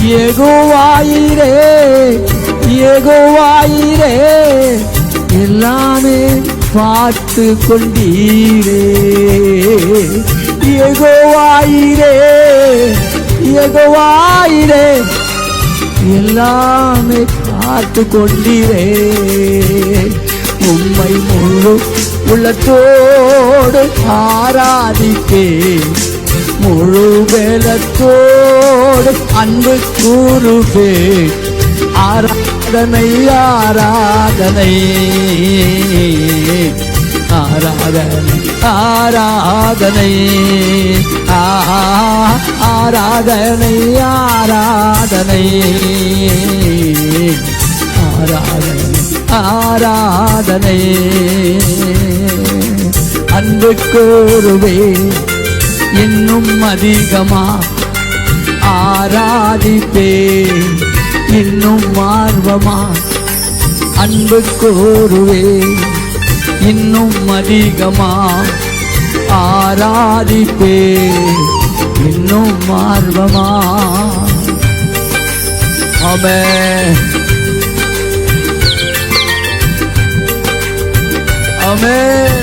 யெகோவாயிரே யெகோவாயிரே எல்லாமே பார்த்து கொண்டீரே. யெகோவாயிரே யெகோவாயிரே எல்லாமே பார்த்து கொண்டீரே. உம்மை முழு உள்ளத்தோடு ஆராதிப்பே, முழு வேலத்தோடு அன்பு கூறுவே. ஆராதனை ஆராதனை ஆராதனை ஆராதனை ஆராதனை ஆராதனை ஆராதனை ஆராதனை அன்பு கூறுவே இன்னும் அதிகமா ஆராதிப்பே, இன்னும் ஆர்வமா அன்பு கூறுவே, இன்னும் அதிகமா ஆராதிப்பே, இன்னும் ஆர்வமா. ஆமென் ஆமென்.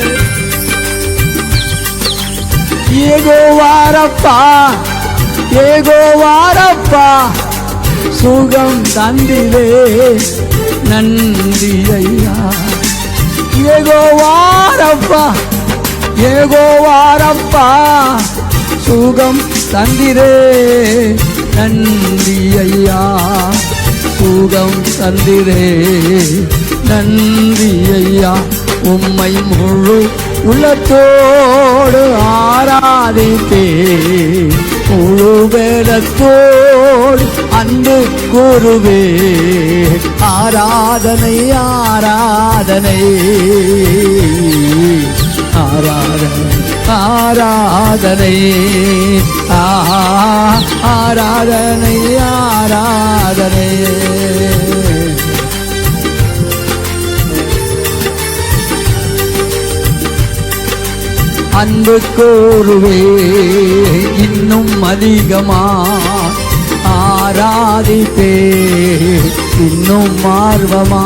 யெகோவாரப்பா யெகோவாரப்பா சுகம் தந்திலே நன்றி ஐயா. யெகோவாரப்பா யெகோவாரப்பா சுகம் தந்திரே நன்றி ஐயா. சுகம் தந்திரே நன்றி ஐயா. உம்மை முழு உள்ளத்தோடு ஆராதிப்பே, முழு வேலத்தோடு அன்பு கூறுவே. ஆராதனை ஆராதனை ஆராதனை ஆராதனை ஆராதனை ஆராதனை. அன்பு கூறுவே இன்னும் அதிகமா ஆராதிப்பே, இன்னும் ஆர்வமா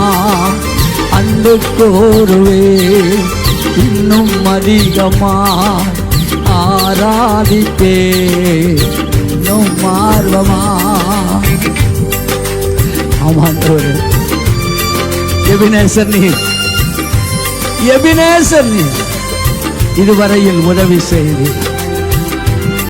அன்பு கூறுவே, இன்னும் அதிகமா ஆராதிப்பே, இன்னும் ஆர்வமா. ஆமாண்டவரே, எபினேசர் நீர், எபினேசர் நீர் இதுவரையில் உதவி செய்து